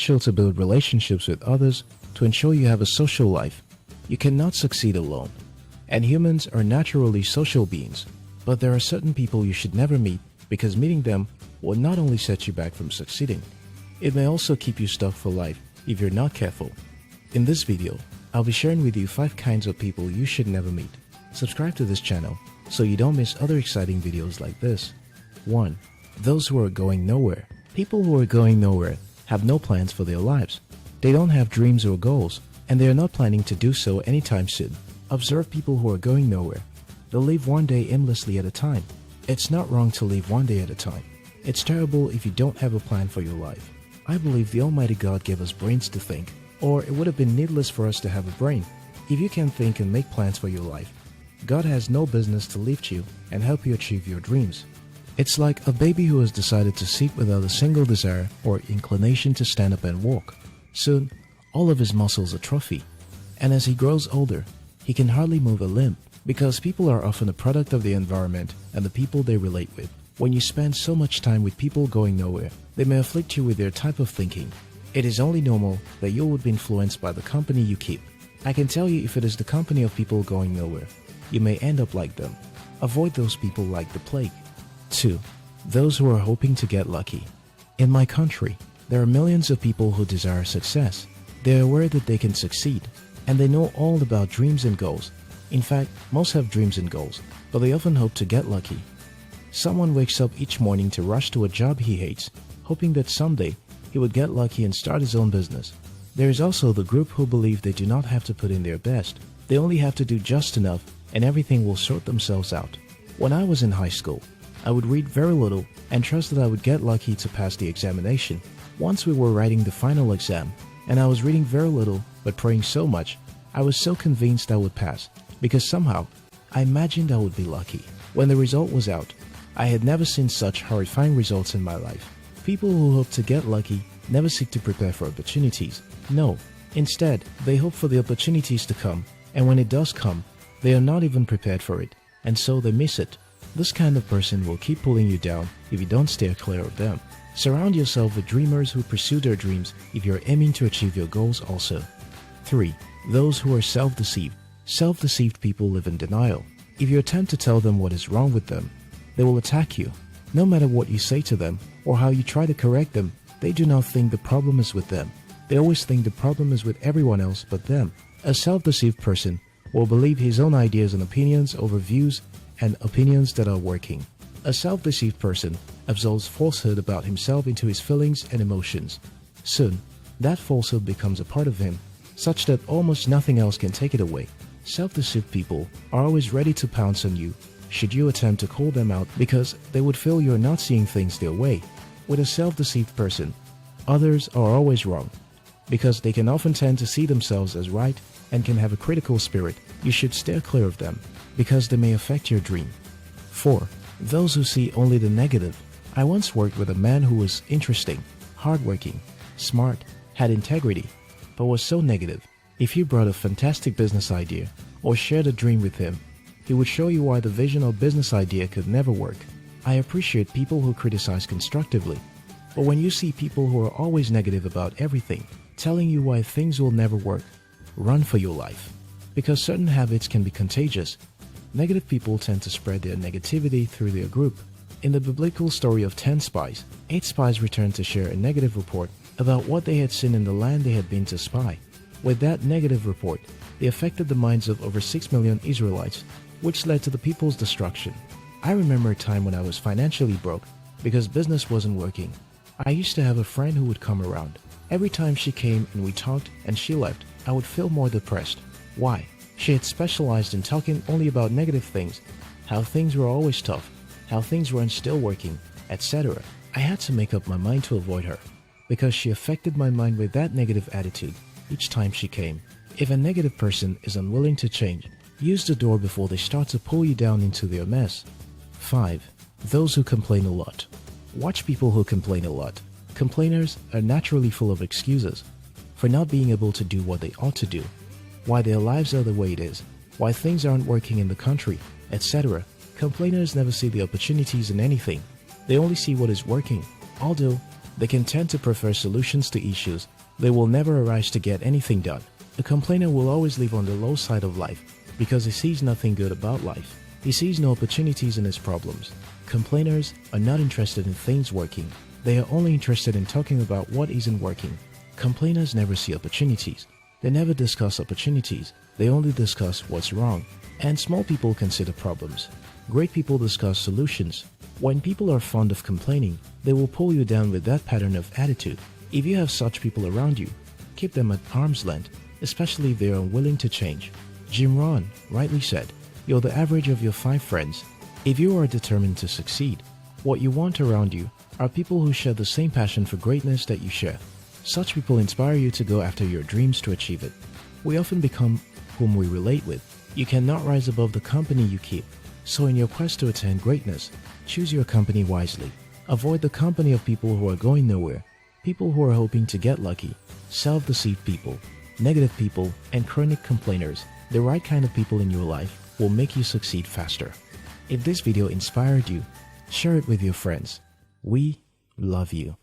essential to build relationships with others to ensure you have a social life. You cannot succeed alone. And humans are naturally social beings. But there are certain people you should never meet because meeting them will not only set you back from succeeding, it may also keep you stuck for life if you're not careful. In this video, I'll be sharing with you 5 kinds of people you should never meet. Subscribe to this channel so you don't miss other exciting videos like this. 1. Those who are going nowhere. People who are going nowhere have no plans for their lives. They don't have dreams or goals, and they are not planning to do so anytime soon. Observe people who are going nowhere. They'll live one day aimlessly at a time. It's not wrong to live one day at a time. It's terrible if you don't have a plan for your life. I believe the Almighty God gave us brains to think, or it would have been needless for us to have a brain. If you can think and make plans for your life, God has no business to lift you and help you achieve your dreams. It's like a baby who has decided to sit without a single desire or inclination to stand up and walk. Soon, all of his muscles atrophy, and as he grows older, he can hardly move a limb, because people are often a product of the environment and the people they relate with. When you spend so much time with people going nowhere, they may afflict you with their type of thinking. It is only normal that you would be influenced by the company you keep. I can tell you, if it is the company of people going nowhere, you may end up like them. Avoid those people like the plague. 2. Those who are hoping to get lucky. In my country, there are millions of people who desire success. They are aware that they can succeed, and they know all about dreams and goals. In fact, most have dreams and goals, but they often hope to get lucky. Someone wakes up each morning to rush to a job he hates, hoping that someday he would get lucky and start his own business. There is also the group who believe they do not have to put in their best. They only have to do just enough and everything will sort themselves out. When I was in high school, I would read very little and trust that I would get lucky to pass the examination. Once we were writing the final exam, and I was reading very little but praying so much, I was so convinced I would pass, because somehow I imagined I would be lucky. When the result was out, I had never seen such horrifying results in my life. People who hope to get lucky never seek to prepare for opportunities. No, instead, they hope for the opportunities to come, and when it does come, they are not even prepared for it, and so they miss it. This kind of person will keep pulling you down if you don't steer clear of them. Surround yourself with dreamers who pursue their dreams if you're aiming to achieve your goals also. 3. Those who are self-deceived. Self-deceived people live in denial. If you attempt to tell them what is wrong with them, they will attack you. No matter what you say to them or how you try to correct them, they do not think the problem is with them. They always think the problem is with everyone else but them. A self-deceived person will believe his own ideas and opinions over views and opinions that are working. A self-deceived person absorbs falsehood about himself into his feelings and emotions. Soon, that falsehood becomes a part of him, such that almost nothing else can take it away. Self-deceived people are always ready to pounce on you should you attempt to call them out, because they would feel you're not seeing things their way. With a self-deceived person, others are always wrong, because they can often tend to see themselves as right and can have a critical spirit. You should steer clear of them, because they may affect your dream. 4. Those who see only the negative. I once worked with a man who was interesting, hardworking, smart, had integrity, but was so negative. If you brought a fantastic business idea or shared a dream with him, he would show you why the vision or business idea could never work. I appreciate people who criticize constructively, but when you see people who are always negative about everything, telling you why things will never work, run for your life, because certain habits can be contagious. Negative people tend to spread their negativity through their group. In the biblical story of 10 spies, 8 spies returned to share a negative report about what they had seen in the land they had been to spy. With that negative report, they affected the minds of over 6 million Israelites, which led to the people's destruction. I remember a time when I was financially broke because business wasn't working. I used to have a friend who would come around. Every time she came and we talked and she left, I would feel more depressed. Why? She had specialized in talking only about negative things, how things were always tough, how things weren't still working, etc. I had to make up my mind to avoid her, because she affected my mind with that negative attitude each time she came. If a negative person is unwilling to change, use the door before they start to pull you down into their mess. 5. Those who complain a lot. Watch people who complain a lot. Complainers are naturally full of excuses for not being able to do what they ought to do, why their lives are the way it is, why things aren't working in the country, etc. Complainers never see the opportunities in anything. They only see what is working. Although They can tend to prefer solutions to issues. They will never rush to get anything done. A complainer will always live on the low side of life because he sees nothing good about life. He sees no opportunities in his problems. Complainers are not interested in things working. They are only interested in talking about what isn't working. Complainers never see opportunities. They never discuss opportunities. They only discuss what's wrong. And small people consider problems. Great people discuss solutions. When people are fond of complaining, they will pull you down with that pattern of attitude. If you have such people around you, keep them at arm's length, especially if they are unwilling to change. Jim Rohn rightly said, "You're the average of your 5 friends." If you are determined to succeed, what you want around you are people who share the same passion for greatness that you share. Such people inspire you to go after your dreams to achieve it. We often become whom we relate with. You cannot rise above the company you keep. So in your quest to attain greatness, choose your company wisely. Avoid the company of people who are going nowhere, people who are hoping to get lucky, self-deceived people, negative people, and chronic complainers. The right kind of people in your life will make you succeed faster. If this video inspired you, share it with your friends. We love you.